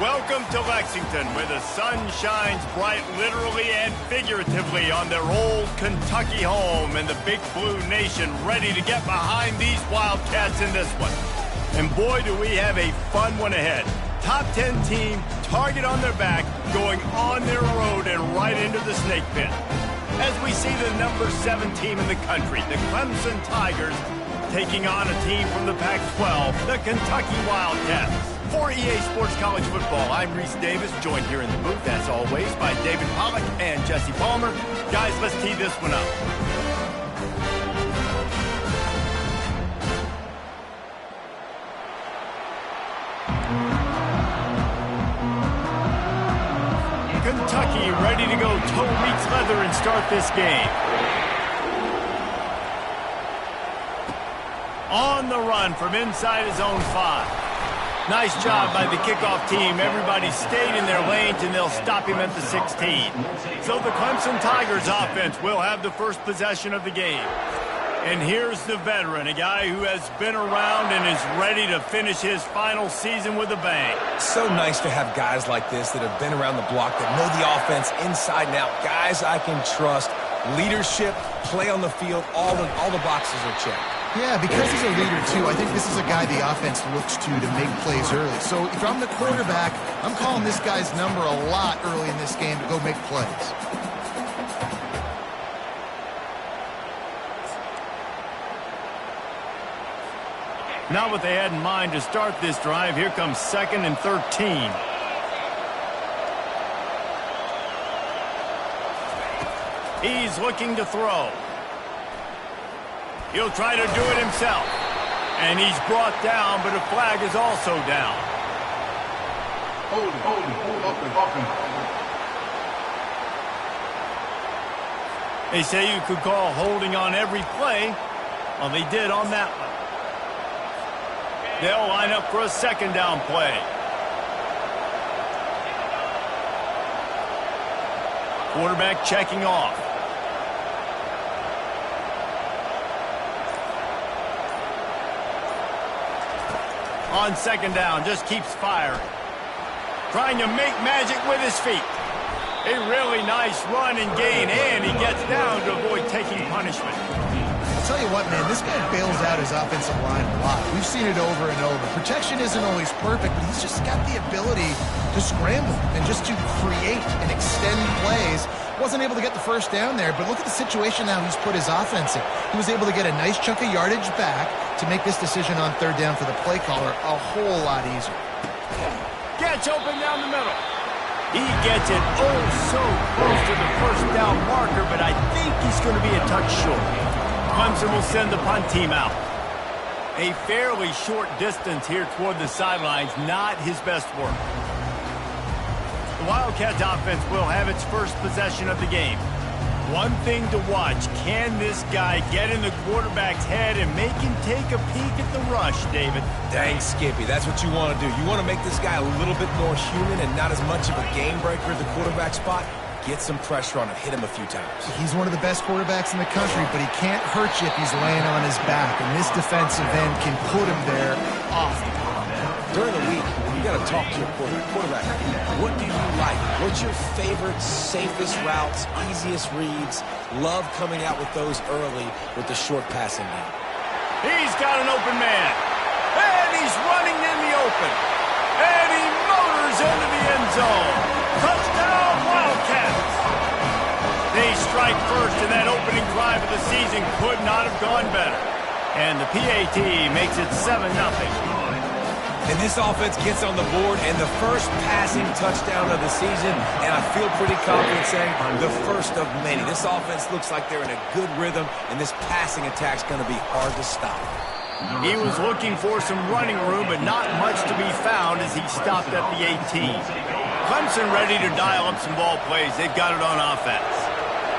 Welcome to Lexington, where the sun shines bright literally and figuratively on their old Kentucky home, and the Big Blue Nation ready to get behind these Wildcats in this one. And boy, do we have a fun one ahead. Top 10 team, target on their back, going on their road and right into the snake pit. As we see the number 7 team in the country, the Clemson Tigers, taking on a team from the Pac-12, the Kentucky Wildcats. For EA Sports College Football, I'm Reese Davis, joined here in the booth, as always, by David Pollack and Jesse Palmer. Guys, let's tee this one up. Kentucky ready to go toe meets leather and start this game. On the run from inside his own 5. Nice job by the kickoff team. Everybody stayed in their lanes, and they'll stop him at the 16. So the Clemson Tigers offense will have the first possession of the game. And here's the veteran, a guy who has been around and is ready to finish his final season with a bang. So nice to have guys like this that have been around the block, that know the offense inside and out. Guys I can trust. Leadership, play on the field, all the boxes are checked. Yeah, because he's a leader, too, I think this is a guy the offense looks to make plays early. So if I'm the quarterback, I'm calling this guy's number a lot early in this game to go make plays. Not what they had in mind to start this drive. Here comes 2nd and 13. He's looking to throw. He'll try to do it himself. And he's brought down, but a flag is also down. Hold him. They say you could call holding on every play. Well, they did on that one. They'll line up for a 2nd down play. Quarterback checking off. On 2nd down, just keeps firing. Trying to make magic with his feet. A really nice run and gain, and he gets down to avoid taking punishment. I'll tell you what, man, this guy bails out his offensive line a lot. We've seen it over and over. Protection isn't always perfect, but he's just got the ability to scramble and just to create and extend plays. Wasn't able to get the first down there, but look at the situation now he's put his offense in. He was able to get a nice chunk of yardage back to make this decision on 3rd down for the play caller a whole lot easier. Gets open down the middle. He gets it oh so close to the 1st down marker, but I think he's going to be a touch short. Clemson will send the punt team out. A fairly short distance here toward the sidelines, not his best work. The Wildcats offense will have its first possession of the game. One thing to watch, can this guy get in the quarterback's head and make him take a peek at the rush, David? Dang, Skippy, that's what you want to do. You want to make this guy a little bit more human and not as much of a game breaker at the quarterback spot. Get some pressure on him, hit him a few times. He's one of the best quarterbacks in the country, but he can't hurt you if he's laying on his back, and this defensive end can put him there often. During the week, you got to talk to your quarterback. What do you like? What's your favorite, safest routes, easiest reads? Love coming out with those early with the short passing game. He's got an open man. And he's running in the open. And he motors into the end zone. Touchdown, Wildcats. They strike first, and that opening drive of the season could not have gone better. And the PAT makes it 7-0. And this offense gets on the board, and the first passing touchdown of the season, and I feel pretty confident saying the first of many. This offense looks like they're in a good rhythm, and this passing attack's going to be hard to stop. He was looking for some running room, but not much to be found as he stopped at the 18. Clemson ready to dial up some ball plays. They've got it on offense.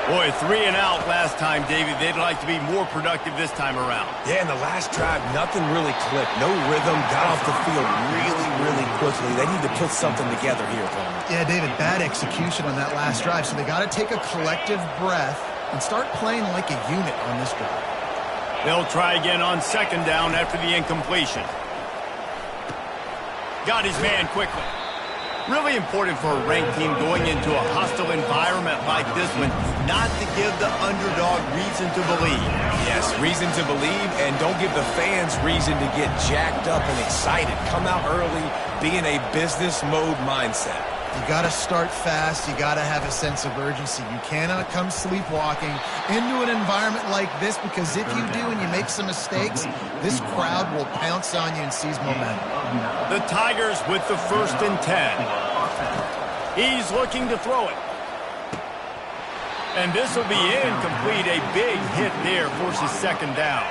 Boy, 3 and out last time, David. They'd like to be more productive this time around. Yeah, in the last drive, nothing really clicked. No rhythm, got off the field really quickly. They need to put something together here, Palmer. Yeah, David, bad execution on that last drive, so they got to take a collective breath and start playing like a unit on this drive. They'll try again on 2nd down after the incompletion. Got his man quickly. Really important for a ranked team going into a hostile environment like this one, not to give the underdog reason to believe. Yes, reason to believe, and don't give the fans reason to get jacked up and excited. Come out early, be in a business mode mindset. You got to start fast. You got to have a sense of urgency. You cannot come sleepwalking into an environment like this, because if you do and you make some mistakes, this crowd will pounce on you and seize momentum. The Tigers with the 1st and 10. He's looking to throw it. And this will be incomplete. A big hit there forces 2nd down.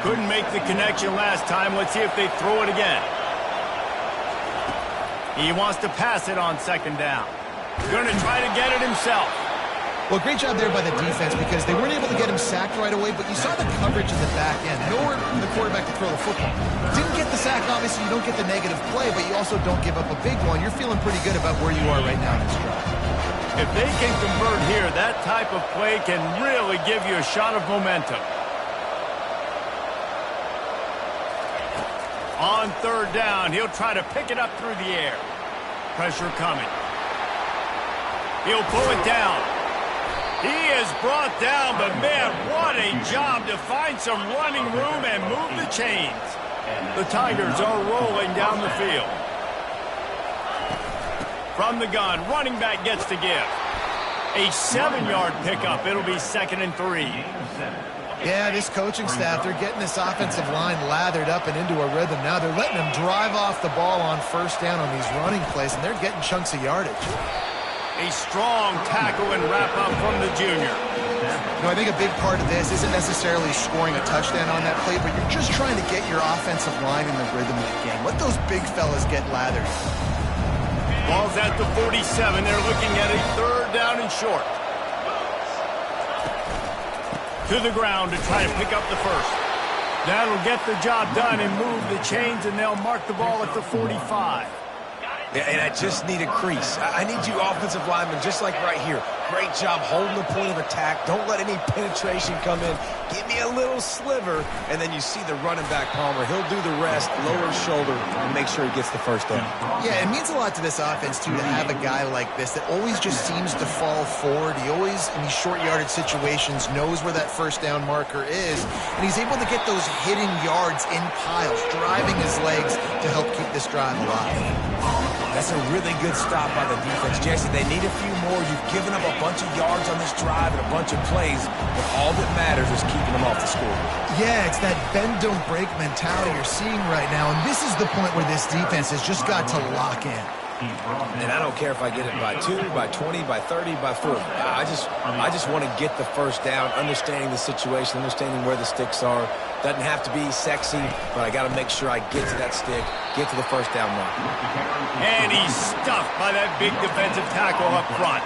Couldn't make the connection last time. Let's see if they throw it again. He wants to pass it on 2nd down. Going to try to get it himself. Well, great job there by the defense, because they weren't able to get him sacked right away, but you saw the coverage in the back end. Nowhere for the quarterback to throw the football. Didn't get the sack, obviously. You don't get the negative play, but you also don't give up a big one. You're feeling pretty good about where you are right now in this drive. If they can convert here, that type of play can really give you a shot of momentum. On 3rd down, he'll try to pick it up through the air. Pressure coming. He'll pull it down. He is brought down, but man, what a job to find some running room and move the chains. The Tigers are rolling down the field. From the gun, running back gets to give. A 7-yard pickup. It'll be 2nd and 3. Yeah, this coaching staff, they're getting this offensive line lathered up and into a rhythm. Now they're letting them drive off the ball on 1st down on these running plays, and they're getting chunks of yardage. A strong tackle and wrap-up from the junior. You know, I think a big part of this isn't necessarily scoring a touchdown on that play, but you're just trying to get your offensive line in the rhythm of the game. Let those big fellas get lathered. Ball's at the 47. They're looking at a 3rd down and short. To the ground to try to pick up the 1st. That'll get the job done and move the chains, and they'll mark the ball at the 45. Yeah, and I just need a crease. I need you offensive linemen, just like right here. Great job holding the point of attack. Don't let any penetration come in. Give me a little sliver, and then you see the running back, Palmer. He'll do the rest, lower his shoulder, and make sure he gets the 1st down. Yeah, it means a lot to this offense, too, to have a guy like this that always just seems to fall forward. He always, in these short yardage situations, knows where that 1st down marker is, and he's able to get those hidden yards in piles, driving his legs to help keep this drive alive. That's a really good stop by the defense. Jesse, they need a few more. You've given up a bunch of yards on this drive and a bunch of plays, but all that matters is keeping them off the score. Yeah, it's that bend, don't break mentality you're seeing right now, and this is the point where this defense has just got to lock in. And I don't care if I get it by 2, by 20, by 30, by 40. I just want to get the 1st down, understanding the situation, understanding where the sticks are. Doesn't have to be sexy, but I got to make sure I get to that stick, get to the 1st down mark. And he's stuffed by that big defensive tackle up front.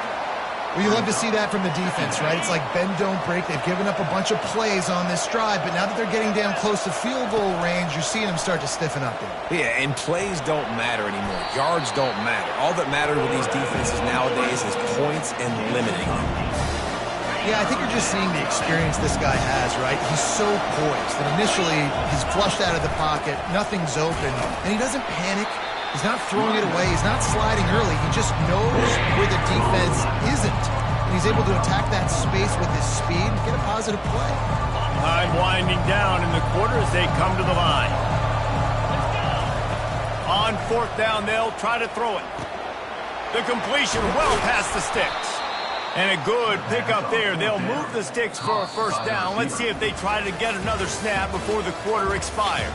Well, you love to see that from the defense, right? It's like bend, don't break. They've given up a bunch of plays on this drive, but now that they're getting down close to field goal range, you're seeing them start to stiffen up there. Yeah, and plays don't matter anymore. Yards don't matter. All that matters with these defenses nowadays is points and limiting. Yeah, I think you're just seeing the experience this guy has, right? He's so poised that initially he's flushed out of the pocket, nothing's open, and he doesn't panic. He's not throwing it away. He's not sliding early. He just knows where the defense isn't. And he's able to attack that space with his speed and get a positive play. Time winding down in the quarter as they come to the line. On 4th down, they'll try to throw it. The completion well past the sticks. And a good pickup there. They'll move the sticks for a 1st down. Let's see if they try to get another snap before the quarter expires.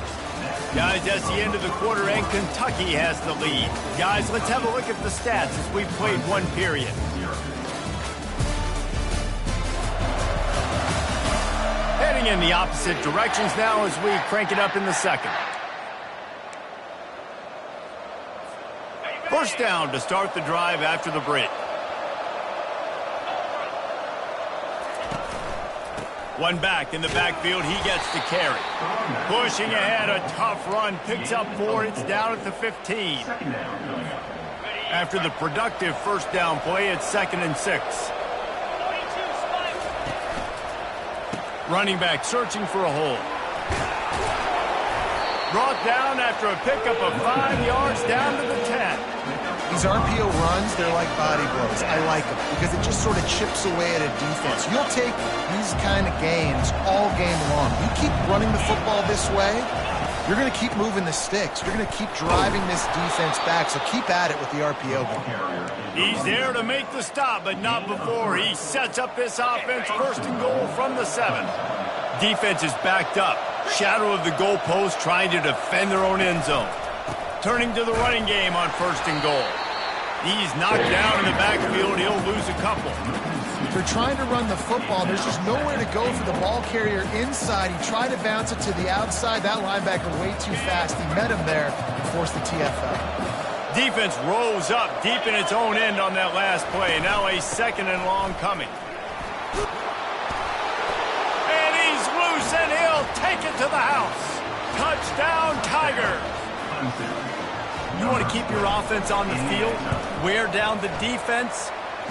Guys, that's the end of the quarter, and Kentucky has the lead. Guys, let's have a look at the stats as we've played 1 period. Heading in the opposite directions now as we crank it up in the 2nd. 1st down to start the drive after the break. One back in the backfield, he gets to carry. Pushing ahead, a tough run, picks up 4, it's down at the 15. After the productive 1st down play, it's 2nd and 6. Running back searching for a hole. Brought down after a pickup of 5 yards down to the 10. These RPO runs, they're like body blows. I like them because it just sort of chips away at a defense. You'll take these kind of gains all game long. You keep running the football this way, you're going to keep moving the sticks. You're going to keep driving this defense back, so keep at it with the RPO game. He's there to make the stop, but not before he sets up this offense. First and goal from the 7. Defense is backed up. Shadow of the goalpost trying to defend their own end zone. Turning to the running game on first and goal. He's knocked down in the backfield. He'll lose a couple. They're trying to run the football. There's just nowhere to go for the ball carrier inside. He tried to bounce it to the outside. That linebacker way too fast. He met him there and forced the TFL. Defense rose up deep in its own end on that last play. Now a second and long coming. And he's loose, and he'll take it to the house. Touchdown, Tigers. You want to keep your offense on the field, wear down the defense,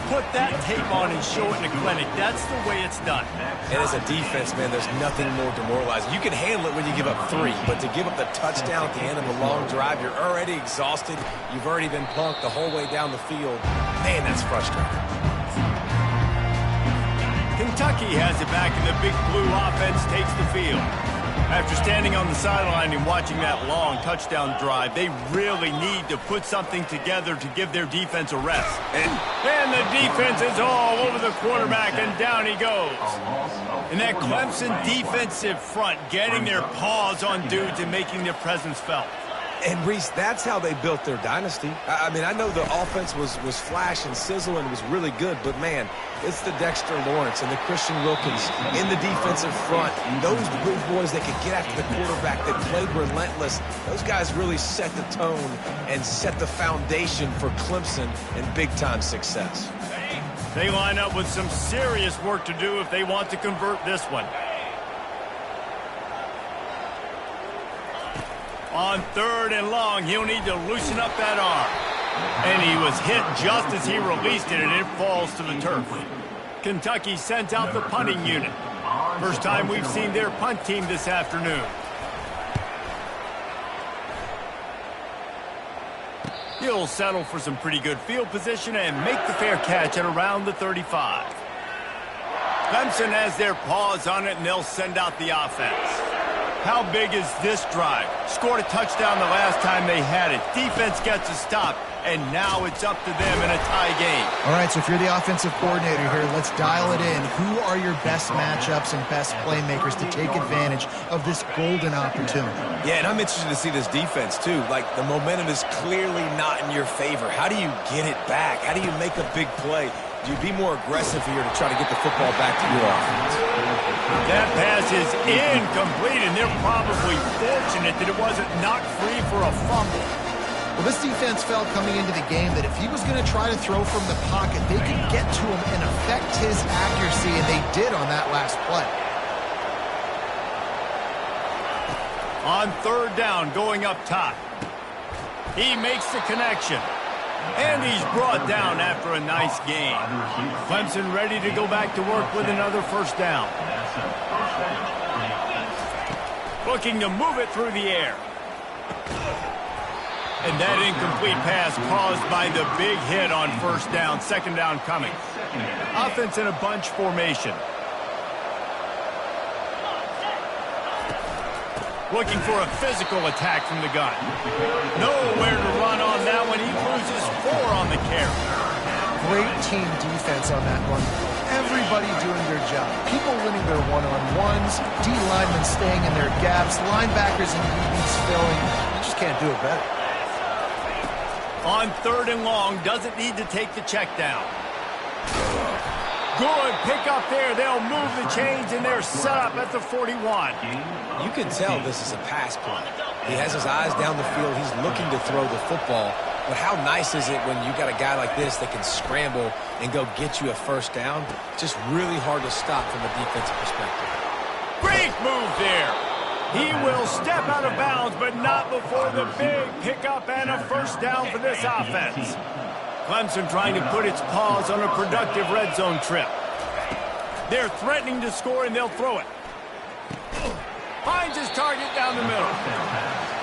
put that tape on and show it in a clinic. That's the way it's done. And as a defense, man, there's nothing more demoralizing. You can handle it when you give up 3, but to give up the touchdown at the end of a long drive, you're already exhausted. You've already been punked the whole way down the field. Man, that's frustrating. Kentucky has it back, and the Big Blue offense takes the field. After standing on the sideline and watching that long touchdown drive, they really need to put something together to give their defense a rest. And the defense is all over the quarterback, and down he goes. And that Clemson defensive front getting their paws on dudes and making their presence felt. And, Reese, that's how they built their dynasty. I mean, I know the offense was flash and sizzle and was really good, but, man, it's the Dexter Lawrence and the Christian Wilkins in the defensive front. Those big boys that could get after the quarterback, that played relentless. Those guys really set the tone and set the foundation for Clemson and big-time success. They line up with some serious work to do if they want to convert this one. On third and long, he'll need to loosen up that arm. And he was hit just as he released it, and it falls to the turf. Kentucky sent out the punting unit. First time we've seen their punt team this afternoon. He'll settle for some pretty good field position and make the fair catch at around the 35. Clemson has their paws on it, and they'll send out the offense. How big is this drive? Scored a touchdown the last time they had it. Defense gets a stop, and now it's up to them in a tie game. All right, so if you're the offensive coordinator here, let's dial it in. Who are your best matchups and best playmakers to take advantage of this golden opportunity? Yeah, and I'm interested to see this defense, too. Like, the momentum is clearly not in your favor. How do you get it back? How do you make a big play? Do you be more aggressive here to try to get the football back to your offense? That pass is incomplete, and they're probably fortunate that it wasn't knocked free for a fumble. Well, this defense felt coming into the game that if he was going to try to throw from the pocket, they could get to him and affect his accuracy, and they did on that last play. On third down, going up top. He makes the connection. And he's brought down after a nice game. Clemson ready to go back to work with another first down. Looking to move it through the air. And that incomplete pass caused by the big hit on first down. Second down coming. Offense in a bunch formation. Looking for a physical attack from the gun. Nowhere to run on that one. He loses 4 on the carry. Great team defense on that one. Everybody doing their job. People winning their one-on-ones. D-linemen staying in their gaps. Linebackers and DBs filling. You just can't do it better. On third and long, doesn't need to take the check down. Good pick up there. They'll move the chains, and they're set up at the 41. You can tell this is a pass play. He has his eyes down the field. He's looking to throw the football. But how nice is it when you got a guy like this that can scramble and go get you a first down? Just really hard to stop from a defensive perspective. Great move there. He will step out of bounds, but not before the big pickup and a first down for this offense. Clemson trying to put its paws on a productive red zone trip. They're threatening to score, and they'll throw it. Finds his target down the middle.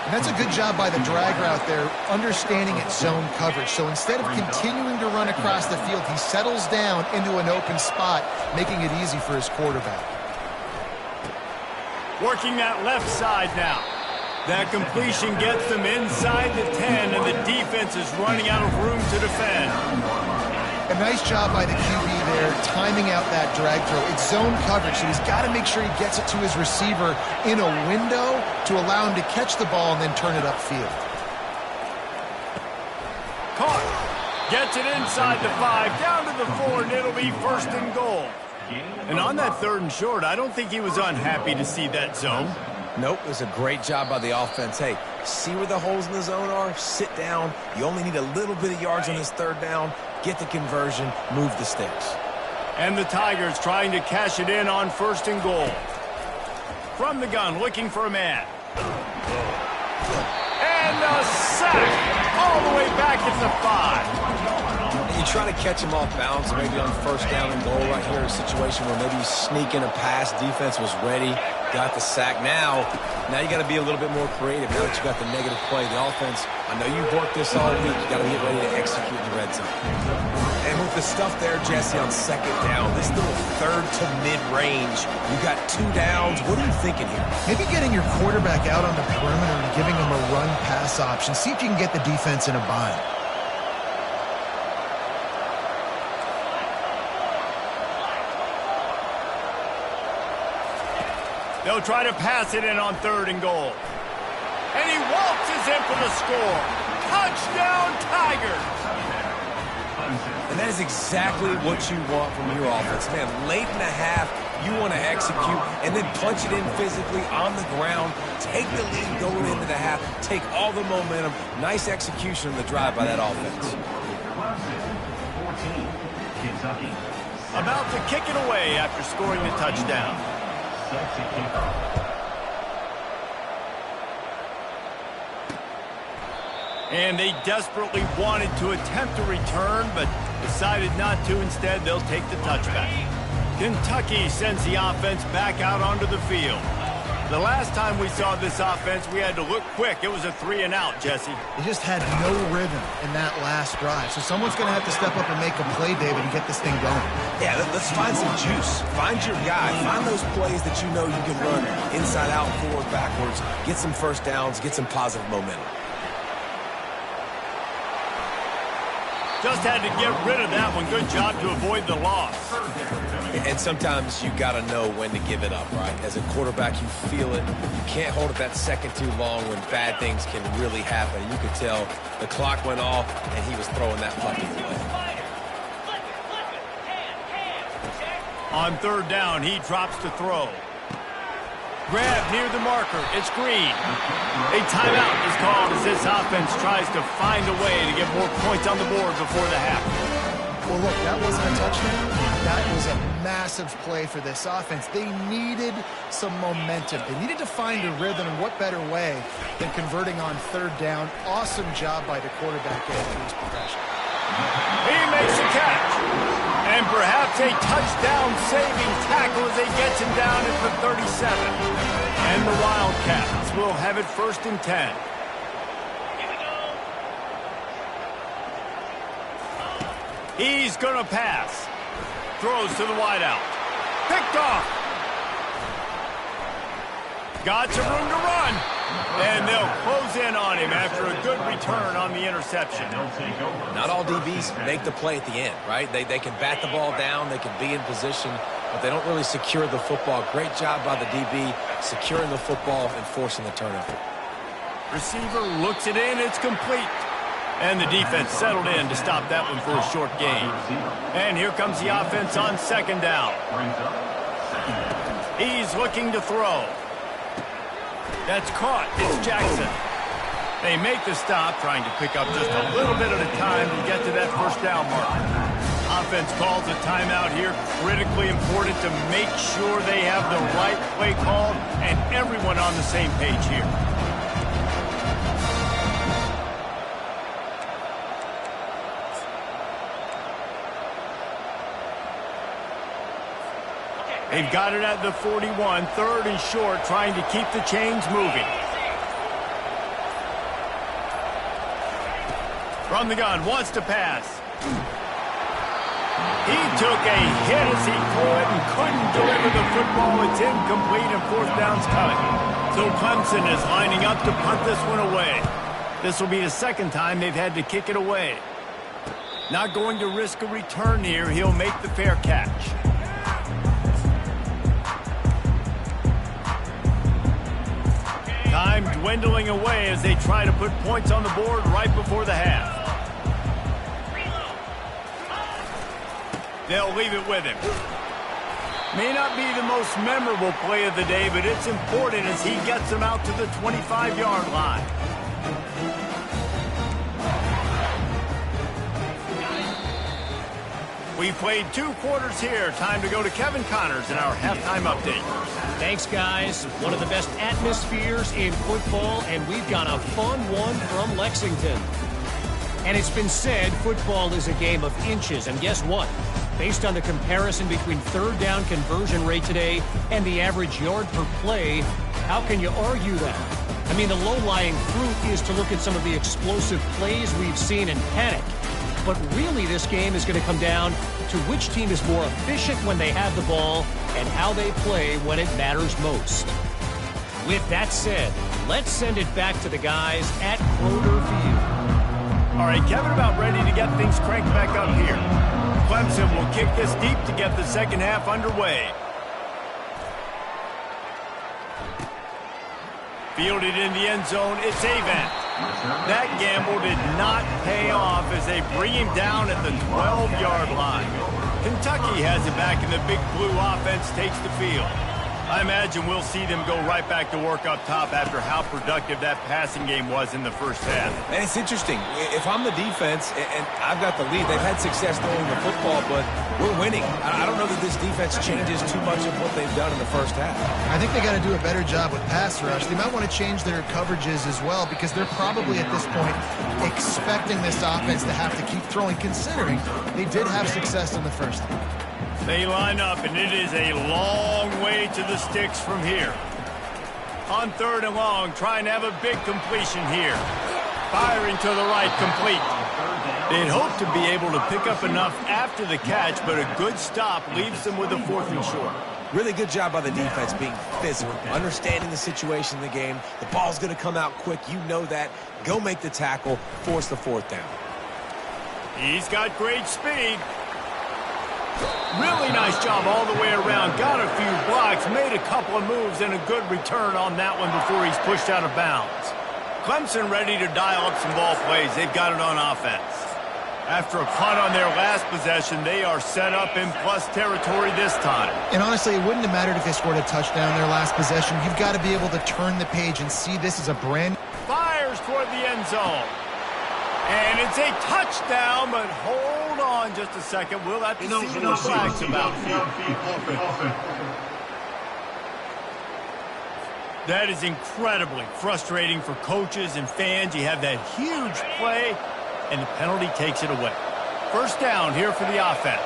And that's a good job by the drag route there, understanding its zone coverage. So instead of continuing to run across the field, he settles down into an open spot, making it easy for his quarterback. Working that left side now. That completion gets them inside the 10, and the defense is running out of room to defend. A nice job by the QB there, timing out that drag throw. It's zone coverage, so he's got to make sure he gets it to his receiver in a window to allow him to catch the ball and then turn it upfield. Caught. Gets it inside the 5, down to the 4, and it'll be 1st and goal. And on that 3rd and short, I don't think he was unhappy to see that zone. Nope, it was a great job by the offense. Hey, see where the holes in the zone are? Sit down. You only need a little bit of yards on this 3rd down. Get the conversion, move the sticks. And the Tigers trying to cash it in on 1st and goal. From the gun, looking for a man. And a sack all the way back at the 5. And you try to catch him off balance, maybe on 1st down and goal right here, a situation where maybe you sneak in a pass, defense was ready, got the sack. Now you got to be a little bit more creative now that you got the negative play. The offense, I know you've worked this all week. You got to get ready to execute in the red zone. And with the stuff there, Jesse, on 2nd down, this little 3rd to mid-range, you got 2 downs. What are you thinking here? Maybe getting your quarterback out on the perimeter and giving him a run-pass option. See if you can get the defense in a bind. They'll try to pass it in on 3rd and goal. And he waltzes in for the score. Touchdown, Tigers! And that is exactly what you want from your offense. Man, late in the half, you want to execute and then punch it in physically on the ground. Take the lead going into the half. Take all the momentum. Nice execution on the drive by that offense. About to kick it away after scoring the touchdown. And they desperately wanted to attempt a return, but decided not to. Instead, they'll take the touchback. Kentucky sends the offense back out onto the field. The last time we saw this offense, we had to look quick. It was a 3-and-out, Jesse. They just had no rhythm in that last drive. So someone's going to have to step up and make a play, David, and get this thing going. Yeah, let's find some juice. Find your guy. Find those plays that you know you can run inside out, forward, backwards. Get some 1st downs. Get some positive momentum. Just had to get rid of that one. Good job to avoid the loss. And sometimes you got to know when to give it up, right? As a quarterback, you feel it. You can't hold it that second too long when bad things can really happen. You could tell the clock went off, and he was throwing that puppy away. On 3rd down, he drops to throw. Grab near the marker. It's Green. A timeout is called as this offense tries to find a way to get more points on the board before the half. Well, look, that wasn't a touchdown. That was a massive play for this offense. They needed some momentum. They needed to find a rhythm, and what better way than converting on 3rd down. Awesome job by the quarterback there through his progression. He makes a catch. And perhaps a touchdown-saving tackle as he gets him down at the 37. And the Wildcats will have it 1st and 10. He's going to pass. Throws to the wideout. Picked off. Got some room to run. And they'll close in on him after a good return on the interception. Not all DBs make the play at the end, right? They can bat the ball down, they can be in position, but they don't really secure the football. Great job by the DB securing the football and forcing the turnover. Receiver looks it in, it's complete. And the defense settled in to stop that one for a short gain. And here comes the offense on 2nd down. He's looking to throw. That's caught. It's Jackson. They make the stop, trying to pick up just a little bit at a time to get to that 1st down mark. Offense calls a timeout here. Critically important to make sure they have the right play called and everyone on the same page here. They've got it at the 41, 3rd and short, trying to keep the chains moving. From the gun, wants to pass. He took a hit as he threw it and couldn't deliver the football. It's incomplete and fourth down's coming. So Clemson is lining up to punt this one away. This will be the second time they've had to kick it away. Not going to risk a return here. He'll make the fair catch. Time dwindling away as they try to put points on the board right before the half. They'll leave it with him. May not be the most memorable play of the day, but it's important as he gets them out to the 25-yard line. We played 2 quarters here. Time to go to Kevin Connors in our halftime update. Thanks, guys. One of the best atmospheres in football, and we've got a fun one from Lexington. And it's been said football is a game of inches, and guess what? Based on the comparison between third down conversion rate today and the average yard per play, how can you argue that? I mean, the low-lying fruit is to look at some of the explosive plays we've seen and panic. But really, this game is going to come down to which team is more efficient when they have the ball and how they play when it matters most. With that said, let's send it back to the guys at Kroger Field. All right, Kevin, about ready to get things cranked back up here. Clemson will kick this deep to get the second half underway. Fielded in the end zone, it's Avant. That gamble did not pay off as they bring him down at the 12-yard line. Kentucky has it back, and the Big Blue offense takes the field. I imagine we'll see them go right back to work up top after how productive that passing game was in the first half. And it's interesting. If I'm the defense and I've got the lead, they've had success throwing the football, but we're winning. I don't know that this defense changes too much of what they've done in the first half. I think they got to do a better job with pass rush. They might want to change their coverages as well because they're probably at this point expecting this offense to have to keep throwing, considering they did have success in the first half. They line up, and it is a long way to the sticks from here. On third and long, trying to have a big completion here. Firing to the right, complete. They'd hope to be able to pick up enough after the catch, but a good stop leaves them with a 4th and short. Really good job by the defense being physical, understanding the situation in the game. The ball's going to come out quick. You know that. Go make the tackle, force the 4th down. He's got great speed. Really nice job all the way around. Got a few blocks, made a couple of moves, and a good return on that one before he's pushed out of bounds. Clemson ready to dial up some ball plays. They've got it on offense. After a punt on their last possession, they are set up in plus territory this time. And honestly, it wouldn't have mattered if they scored a touchdown their last possession. You've got to be able to turn the page and see this as a brand... Fires toward the end zone. And it's a touchdown, but hold on just a second. We'll have to see what the flag's about. That is incredibly frustrating for coaches and fans. You have that huge play, and the penalty takes it away. First down here for the offense.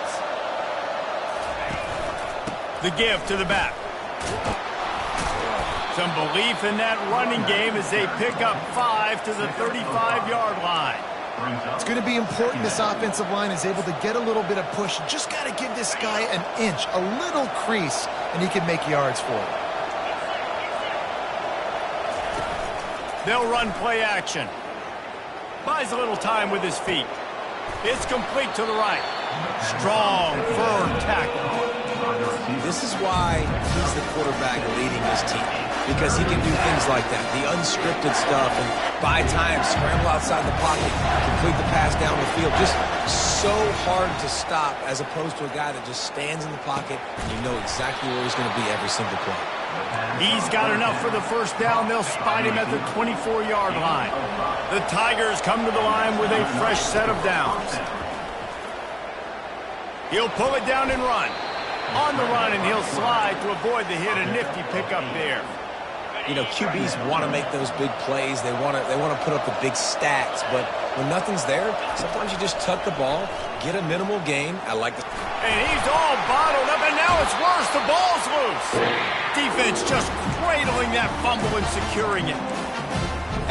The give to the back. Some belief in that running game as they pick up 5 to the 35-yard line. It's going to be important this offensive line is able to get a little bit of push. You just got to give this guy an inch, a little crease, and he can make yards for it. They'll run play action. Buys a little time with his feet. It's complete to the right. Strong, firm tackle. This is why he's the quarterback leading this team, because he can do things like that, the unscripted stuff, and buy time, scramble outside the pocket, complete the pass down the field. Just so hard to stop as opposed to a guy that just stands in the pocket and you know exactly where he's going to be every single play. He's got enough for the first down. They'll spot him at the 24-yard line. The Tigers come to the line with a fresh set of downs. He'll pull it down and run. On the run, and he'll slide to avoid the hit. A nifty pickup there. You know, QBs want to make those big plays. They want to put up the big stats. But when nothing's there, sometimes you just tuck the ball, get a minimal gain. I like the... And he's all bottled up, and now it's worse. The ball's loose. Defense just cradling that fumble and securing it.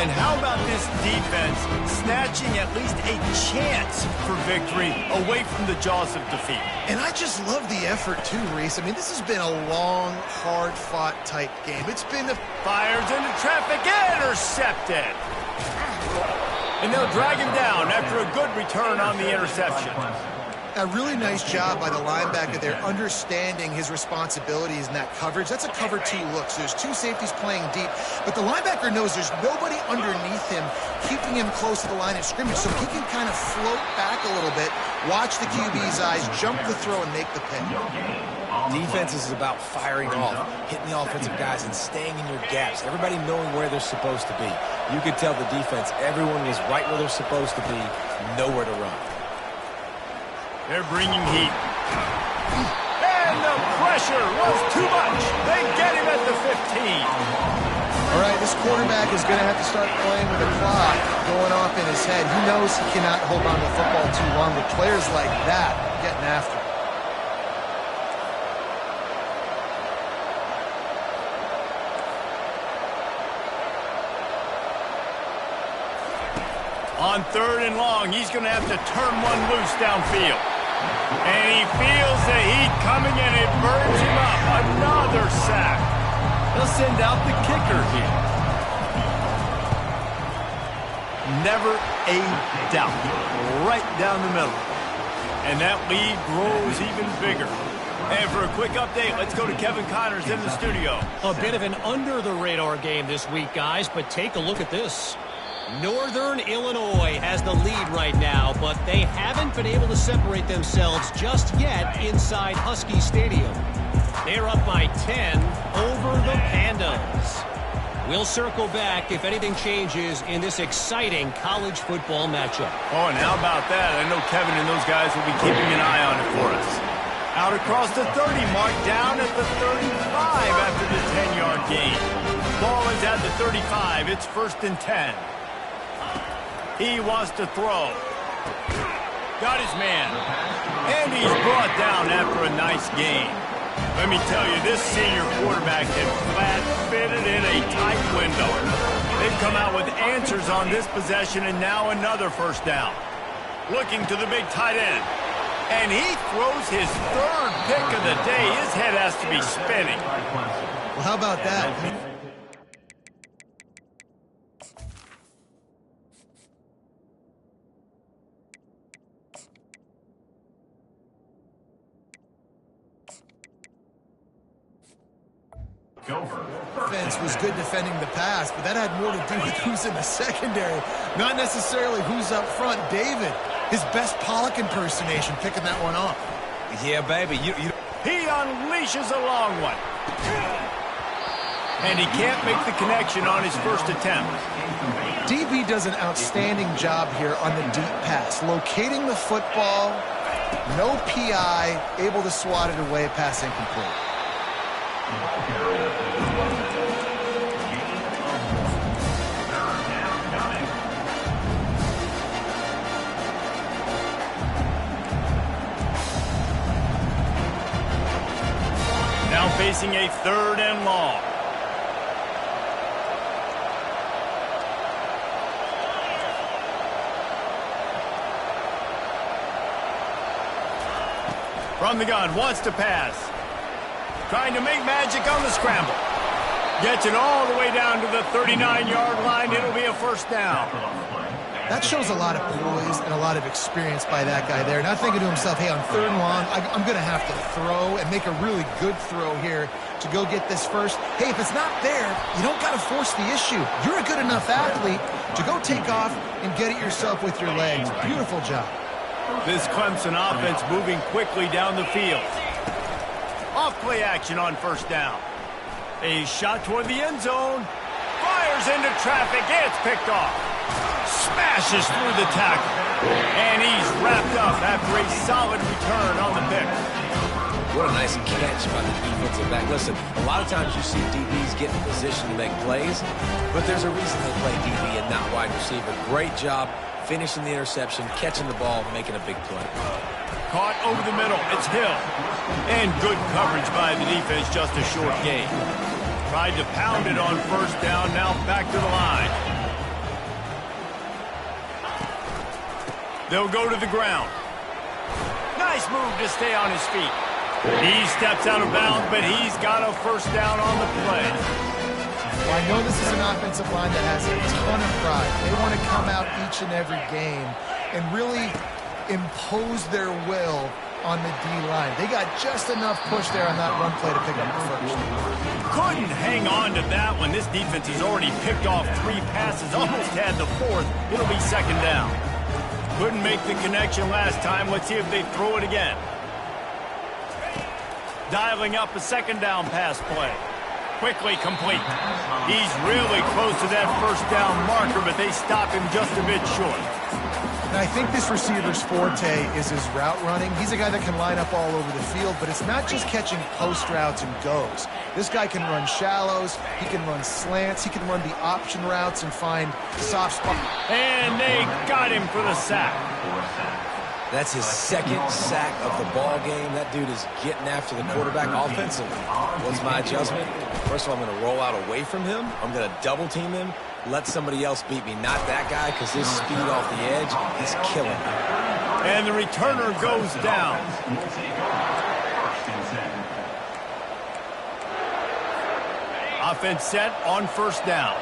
And how about this defense snatching at least a chance for victory away from the jaws of defeat? And I just love the effort too, Reese. I mean, this has been a long, hard-fought type game. It's been a... Fires into traffic, intercepted. And they'll drag him down after a good return on the interception. A really nice job by the linebacker there, understanding his responsibilities in that coverage. That's a cover 2 look, so there's 2 safeties playing deep, but the linebacker knows there's nobody underneath him keeping him close to the line of scrimmage, so he can kind of float back a little bit, watch the QB's eyes, jump the throw, and make the pick. Defense is about firing off, hitting the offensive guys, and staying in your gaps. Everybody knowing where they're supposed to be. You could tell the defense, everyone was right where they're supposed to be, nowhere to run. They're bringing heat. And the pressure was too much. They get him at the 15. All right, this quarterback is going to have to start playing with a clock going off in his head. He knows he cannot hold on to the football too long, but players like that getting after him. On 3rd and long, he's going to have to turn one loose downfield. And he feels the heat coming and it burns him up. Another sack. They'll send out the kicker here. Never a doubt. Right down the middle. And that lead grows even bigger. And for a quick update, let's go to Kevin Connors in the studio. A bit of an under-the-radar game this week, guys, but take a look at this. Northern Illinois has the lead right now, but they haven't been able to separate themselves just yet inside Husky Stadium. They're up by 10 over the Pandas. We'll circle back if anything changes in this exciting college football matchup. Oh, and how about that? I know Kevin and those guys will be keeping an eye on it for us. Out across the 30 mark, down at the 35 after the 10-yard gain. Ball is at the 35. It's 1st and 10. He wants to throw. Got his man. And he's brought down after a nice gain. Let me tell you, this senior quarterback had flat-fitted in a tight window. They've come out with answers on this possession, and now another 1st down. Looking to the big tight end. And he throws his 3rd pick of the day. His head has to be spinning. Well, how about that? Defense was good defending the pass, but that had more to do with who's in the secondary, not necessarily who's up front. David, his best Pollock impersonation, picking that one off. Yeah, baby. He unleashes a long one. And he can't make the connection on his 1st attempt. DB does an outstanding job here on the deep pass, locating the football, no PI, able to swat it away, pass incomplete. Now facing a 3rd and long. From the gun, wants to pass. Trying to make magic on the scramble. Gets it all the way down to the 39-yard line. It'll be a 1st down. That shows a lot of poise and a lot of experience by that guy there. Not thinking to himself, hey, on 3rd and long, I'm going to have to throw and make a really good throw here to go get this first. Hey, if it's not there, you don't got to force the issue. You're a good enough athlete to go take off and get it yourself with your legs. Beautiful job. This Clemson offense moving quickly down the field. Off play action on 1st down. A shot toward the end zone. Fires into traffic. It's picked off. Smashes through the tackle. And he's wrapped up after a solid return on the pick. What a nice catch by the defensive back. Listen, a lot of times you see DBs get in position to make plays, but there's a reason they play DB and not wide receiver. Great job finishing the interception, catching the ball, making a big play. Caught over the middle. It's Hill. And good coverage by the defense, just a short gain. Tried to pound it on 1st down, now back to the line. They'll go to the ground. Nice move to stay on his feet. He steps out of bounds, but he's got a first down on the play. Well, I know this is an offensive line that has a ton of pride. They want to come out each and every game and really impose their will on the D-line. They got just enough push there on that run play to pick up the first. Couldn't hang on to that one. This defense has already picked off 3 passes, almost had the 4th. It'll be second down. Couldn't make the connection last time. Let's see if they throw it again. Dialing up a second down pass play. Quickly complete. He's really close to that first down marker, but they stop him just a bit short. And I think this receiver's forte is his route running. He's a guy that can line up all over the field, but it's not just catching post routes and goes. This guy can run shallows, he can run slants, he can run the option routes and find soft spots. And they got him for the sack. That's his 2nd sack of the ball game. That dude is getting after the quarterback offensively. What's my adjustment? First of all, I'm going to roll out away from him. I'm going to double team him. Let somebody else beat me, not that guy, because his speed off the edge is killing me. And the returner goes down. Offense set on first down.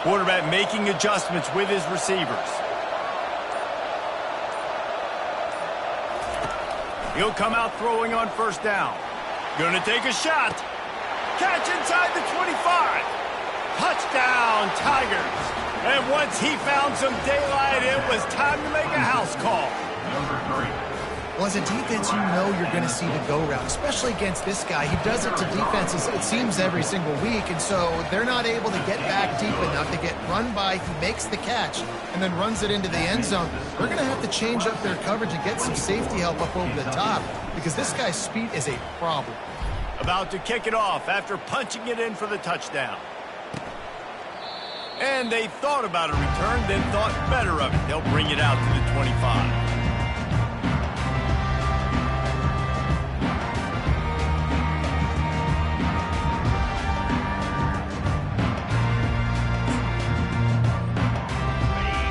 Quarterback making adjustments with his receivers. He'll come out throwing on first down. Gonna take a shot. Catch inside the 25. Touchdown, Tigers. And once he found some daylight, it was time to make a house call. Well, as a defense, you know you're going to see the go route, especially against this guy. He does it to defenses, it seems, every single week, and so they're not able to get back deep enough to get run by. He makes the catch and then runs it into the end zone. They're going to have to change up their coverage and get some safety help up over the top because this guy's speed is a problem. About to kick it off after punching it in for the touchdown. And they thought about a return, then thought better of it. They'll bring it out to the 25.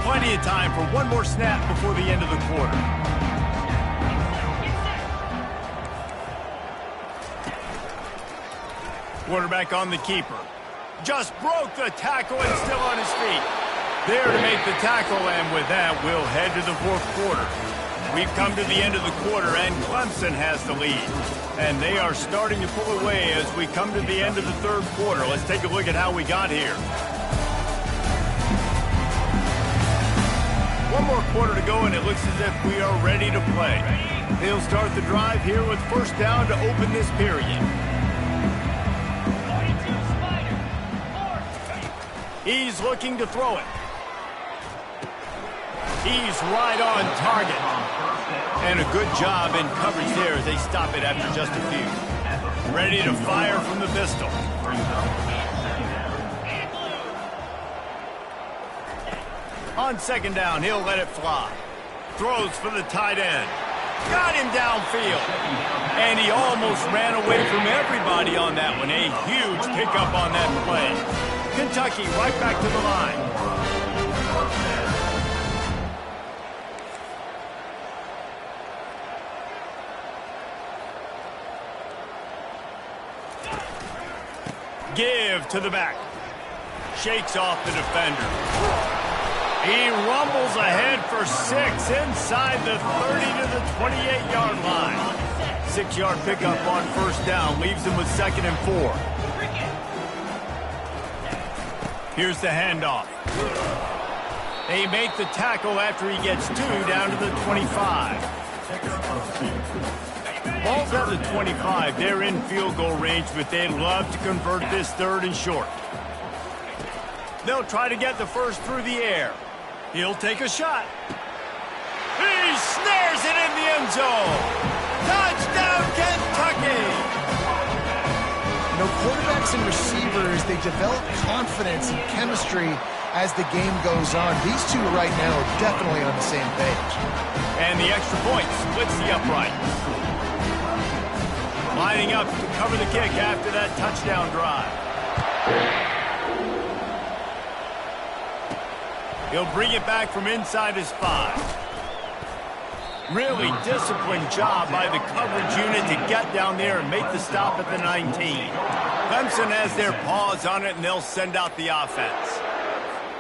Plenty of time for one more snap before the end of the quarter. Quarterback on the keeper. Just broke the tackle and still on his feet. There to make the tackle, and with that, we'll head to the 4th quarter. We've come to the end of the quarter, and Clemson has the lead. And they are starting to pull away as we come to the end of the 3rd quarter. Let's take a look at how we got here. One more quarter to go, and it looks as if we are ready to play. They'll start the drive here with first down to open this period. He's looking to throw it. He's right on target. And a good job in coverage there as they stop it after just a few. Ready to fire from the pistol. On second down, he'll let it fly. Throws for the tight end. Got him downfield. And he almost ran away from everybody on that one. A huge pickup on that play. Kentucky right back to the line. Give to the back. Shakes off the defender. He rumbles ahead for 6 inside the 30 to the 28-yard line. 6-yard pickup on first down leaves him with 2nd and 4. Here's the handoff. They make the tackle after he gets 2 down to the 25. Ball's at the 25. They're in field goal range, but they'd love to convert this 3rd and short. They'll try to get the first through the air. He'll take a shot. He snares it in the end zone. Touchdown, Kentucky! You know, quarterbacks and receivers, they develop confidence and chemistry as the game goes on. These two right now are definitely on the same page. And the extra point splits the upright. Lining up to cover the kick after that touchdown drive. He'll bring it back from inside his 5. Really disciplined job by the coverage unit to get down there and make the stop at the 19. Clemson has their paws on it, and they'll send out the offense.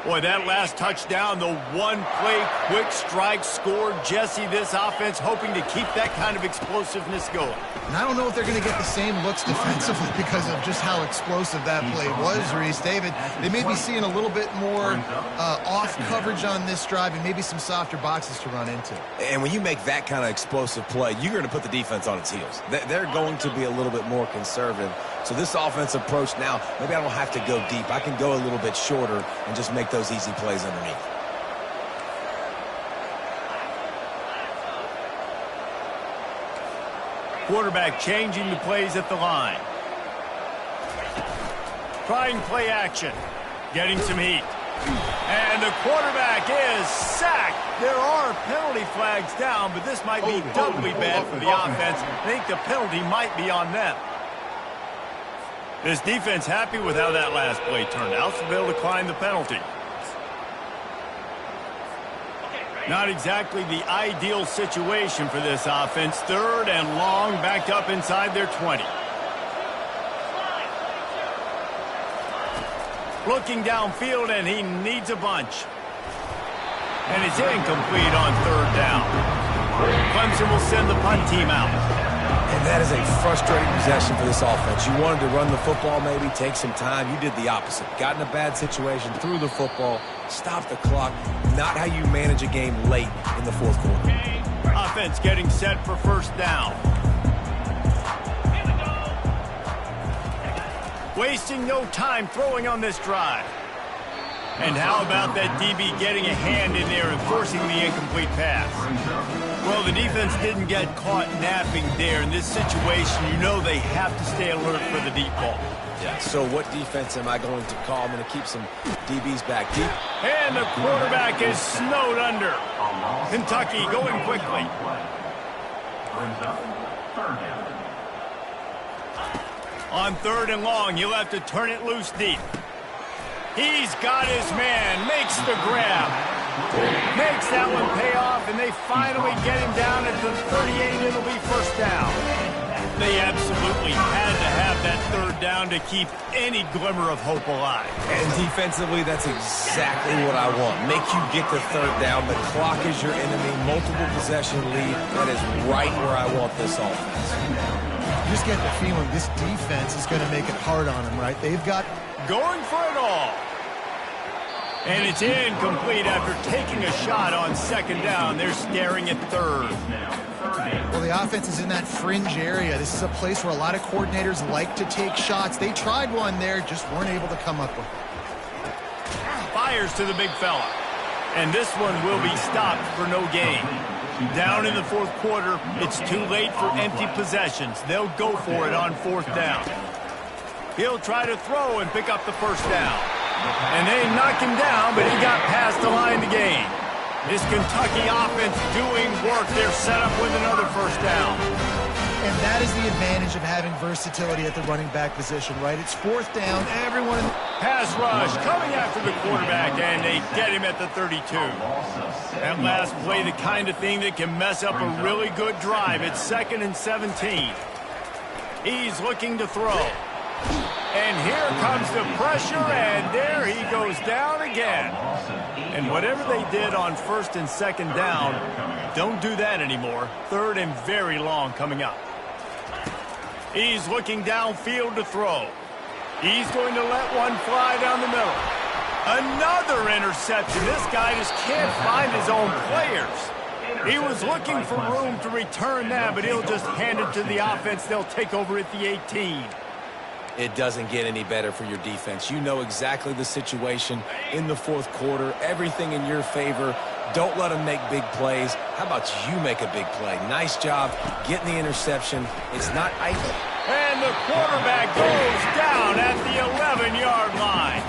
Boy, that last touchdown, the one-play quick strike scored. Jesse, this offense hoping to keep that kind of explosiveness going. And I don't know if they're going to get the same looks defensively because of just how explosive that play was, Reese. David, they may be seeing a little bit more off coverage on this drive and maybe some softer boxes to run into. And when you make that kind of explosive play, you're going to put the defense on its heels. They're going to be a little bit more conservative. So this offensive approach now, maybe I don't have to go deep. I can go a little bit shorter and just make those easy plays underneath. Quarterback changing the plays at the line. Trying play action. Getting some heat. And the quarterback is sacked. There are penalty flags down, but this might be doubly bad for the offense. I think the penalty might be on them. This defense happy with how that last play turned out, so they'll decline the penalty. Not exactly the ideal situation for this offense. 3rd and long, backed up inside their 20. Looking downfield, and he needs a bunch. And it's incomplete on 3rd down. Clemson will send the punt team out. And that is a frustrating possession for this offense. You wanted to run the football, maybe take some time. You did the opposite. Got in a bad situation, threw the football, stopped the clock. Not how you manage a game late in the 4th quarter. Offense getting set for 1st down. Wasting no time throwing on this drive. And how about that DB getting a hand in there and forcing the incomplete pass? Well, the defense didn't get caught napping there. In this situation, you know they have to stay alert for the deep ball. Yeah, so what defense am I going to call? I'm going to keep some DBs back deep. And the quarterback is snowed under. Kentucky going quickly. On 3rd and long, you'll have to turn it loose deep. He's got his man, makes the grab. Makes that one pay off, and they finally get him down at the 38. It'll be 1st down. They absolutely had to have that 3rd down to keep any glimmer of hope alive. And defensively, that's exactly what I want. Make you get the 3rd down. The clock is your enemy. Multiple possession lead. That is right where I want this offense. You just get the feeling this defense is going to make it hard on them, right? They've got going for it all. And it's incomplete after taking a shot on 2nd down. They're staring at 3rd. Well, the offense is in that fringe area. This is a place where a lot of coordinators like to take shots. They tried one there, just weren't able to come up with it. Fires to the big fella. And this one will be stopped for no gain. Down in the 4th quarter, it's too late for empty possessions. They'll go for it on 4th down. He'll try to throw and pick up the 1st down. And they knock him down, but he got past the line to gain. This Kentucky offense doing work. They're set up with another 1st down. And that is the advantage of having versatility at the running back position, right? It's 4th down. Everyone... Pass rush coming after the quarterback, and they get him at the 32. That last play, the kind of thing that can mess up a really good drive. It's 2nd and 17. He's looking to throw. And here comes the pressure, and there he goes down again. And whatever they did on 1st and 2nd down, don't do that anymore. 3rd and very long coming up. He's looking downfield to throw. He's going to let one fly down the middle. Another interception. This guy just can't find his own players. He was looking for room to return that, but he'll just hand it to the offense. They'll take over at the 18. It doesn't get any better for your defense. You know exactly the situation in the 4th quarter. Everything in your favor. Don't let them make big plays. How about you make a big play? Nice job getting the interception. It's not idle. And the quarterback goes down at the 11-yard line.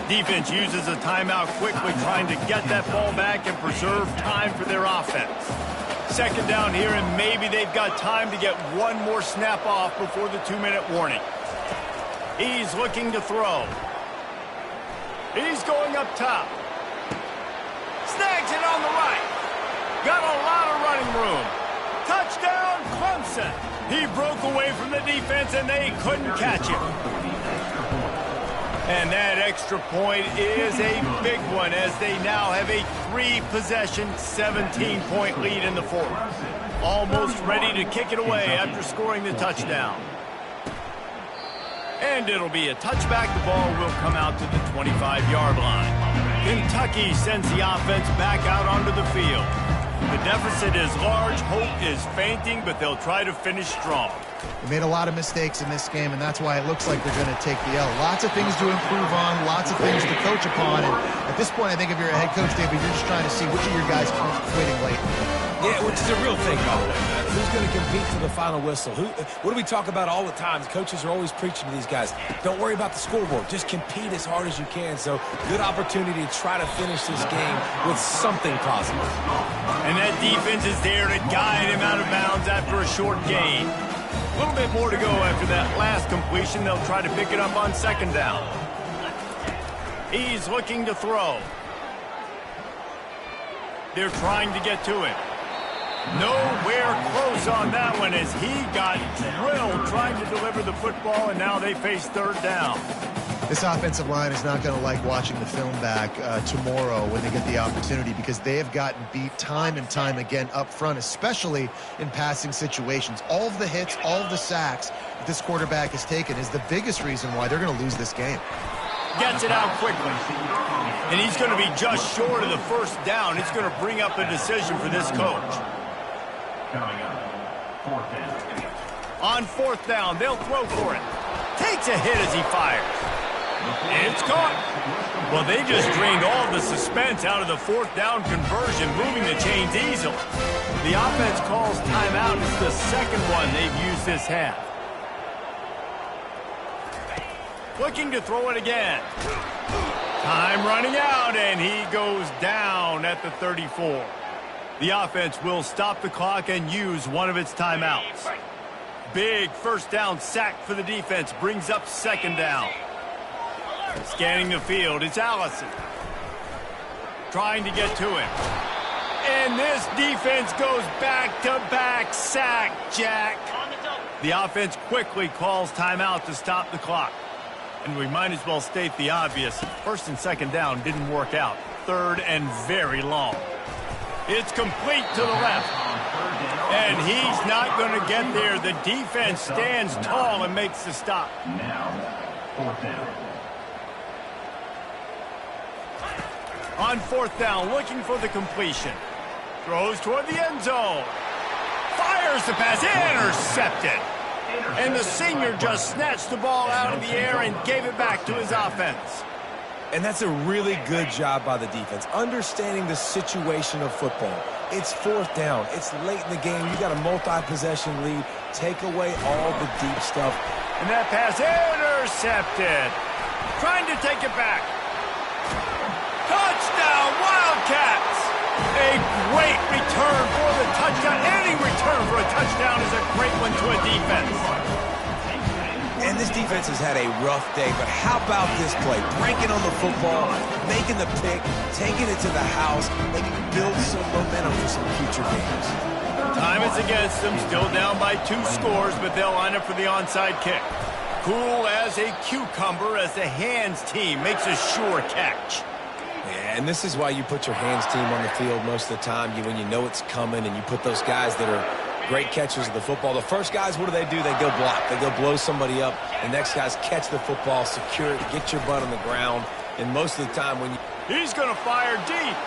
Defense uses a timeout quickly, trying to get that ball back and preserve time for their offense. 2nd down here, and maybe they've got time to get one more snap off before the 2-minute warning. He's looking to throw. He's going up top. room. Touchdown, Clemson. He broke away from the defense, and they couldn't catch him. And that extra point is a big one as they now have a 3-possession, 17-point lead in the fourth. Almost ready to kick it away after scoring the touchdown. And it'll be a touchback. The ball will come out to the 25-yard line. Kentucky sends the offense back out onto the field. The deficit is large. Hope is fainting, but they'll try to finish strong. They made a lot of mistakes in this game, and that's why it looks like they're going to take the L. Lots of things to improve on, lots of things to coach upon, and at this point, I think if you're a head coach, David, you're just trying to see which of your guys aren't quitting late. Yeah, which is a real thing, by the way, man. Who's going to compete to the final whistle? What do we talk about all the time? Coaches are always preaching to these guys. Don't worry about the scoreboard. Just compete as hard as you can. So, good opportunity to try to finish this game with something positive. And that defense is there to guide him out of bounds after a short gain. A little bit more to go after that last completion. They'll try to pick it up on second down. He's looking to throw. They're trying to get to it. Nowhere close on that one as he got drilled trying to deliver the football, and now they face third down. This offensive line is not going to like watching the film back tomorrow when they get the opportunity because they have gotten beat time and time again up front, especially in passing situations. All of the hits, all of the sacks that this quarterback has taken is the biggest reason why they're going to lose this game. Gets it out quickly. And he's going to be just short of the first down. It's going to bring up a decision for this coach. Coming up, fourth down. On fourth down, they'll throw for it. Takes a hit as he fires. It's caught. Well, they just drained all the suspense out of the fourth down conversion, moving the chains easily. The offense calls timeout. It's the second one they've used this half. Looking to throw it again. Time running out, and he goes down at the 34. The offense will stop the clock and use one of its timeouts. Big first down sack for the defense brings up second down. Scanning the field, it's Allison. Trying to get to him. And this defense goes back-to-back sack, Jack. The offense quickly calls timeout to stop the clock. And we might as well state the obvious. First and second down didn't work out. Third and very long. It's complete to the left. And he's not going to get there. The defense stands tall and makes the stop. Now, fourth down. On fourth down, looking for the completion. Throws toward the end zone. Fires the pass. Intercepted. And the senior just snatched the ball out of the air and gave it back to his offense. And that's a really good job by the defense, understanding the situation of football. It's fourth down. It's late in the game. You got a multi-possession lead. Take away all the deep stuff. And that pass intercepted. Trying to take it back. Touchdown, Wildcats! A great return for the touchdown. Any return for a touchdown is a great one to a defense. And this defense has had a rough day, but how about this play? Breaking on the football, making the pick, taking it to the house, maybe build some momentum for some future games. Time is against them, still down by 2 scores, but they'll line up for the onside kick. Cool as a cucumber as the hands team makes a sure catch. Yeah, and this is why you put your hands team on the field most of the time, when you know it's coming, and you put those guys that are great catchers of the football. The first guys, what do? They go block. They go blow somebody up. The next guys catch the football, secure it, get your butt on the ground. And most of the time when you... He's going to fire deep.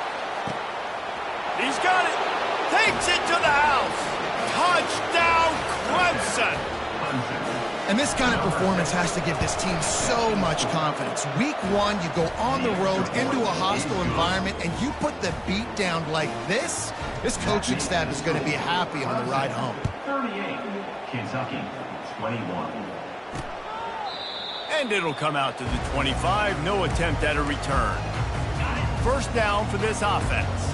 He's got it. Takes it to the house. Touchdown, Clemson. And this kind of performance has to give this team so much confidence. Week 1, you go on the road into a hostile environment, and you put the beat down like this. This coaching staff is going to be happy on the ride home. 38, Kentucky, 21. And it'll come out to the 25. No attempt at a return. First down for this offense.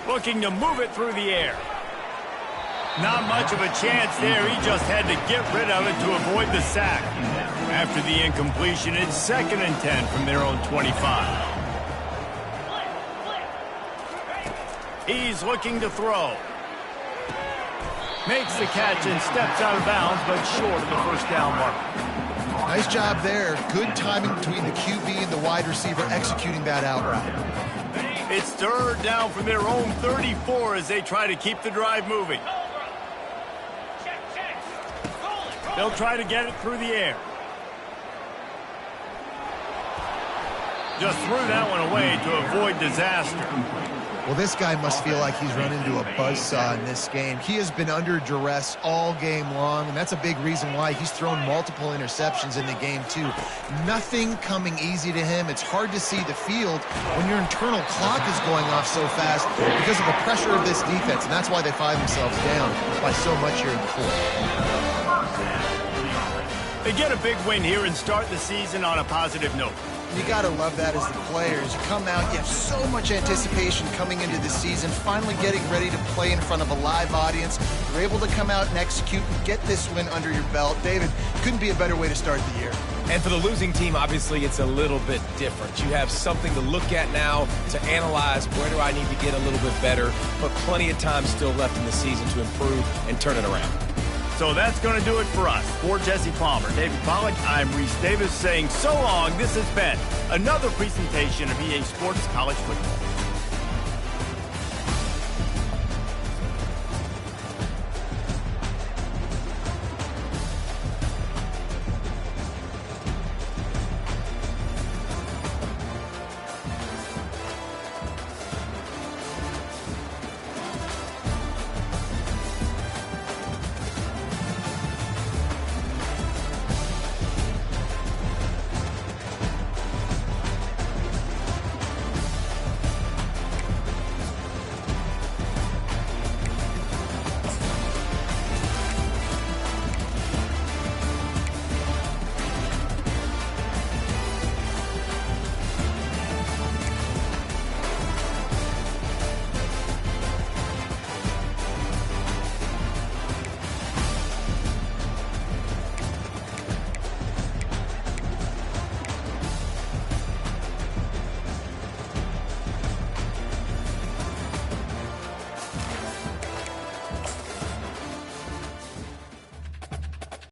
Looking to move it through the air. Not much of a chance there. He just had to get rid of it to avoid the sack. After the incompletion, it's 2nd and 10 from their own 25. He's looking to throw. Makes the catch and steps out of bounds, but short of the first down mark. Nice job there. Good timing between the QB and the wide receiver executing that out route. It's third down from their own 34 as they try to keep the drive moving. They'll try to get it through the air. Just threw that one away to avoid disaster. Well, this guy must feel like he's run into a buzzsaw in this game. He has been under duress all game long, and that's a big reason why he's thrown multiple interceptions in the game, too. Nothing coming easy to him. It's hard to see the field when your internal clock is going off so fast because of the pressure of this defense, and that's why they find themselves down by so much here in the fourth. They get a big win here and start the season on a positive note. You got to love that as the players. You come out, you have so much anticipation coming into the season, finally getting ready to play in front of a live audience. You're able to come out and execute and get this win under your belt. David, couldn't be a better way to start the year. And for the losing team, obviously, it's a little bit different. You have something to look at now to analyze where do I need to get a little bit better, but plenty of time still left in the season to improve and turn it around. So that's going to do it for us. For Jesse Palmer, David Pollack, I'm Reese Davis saying so long. This has been another presentation of EA Sports College Football.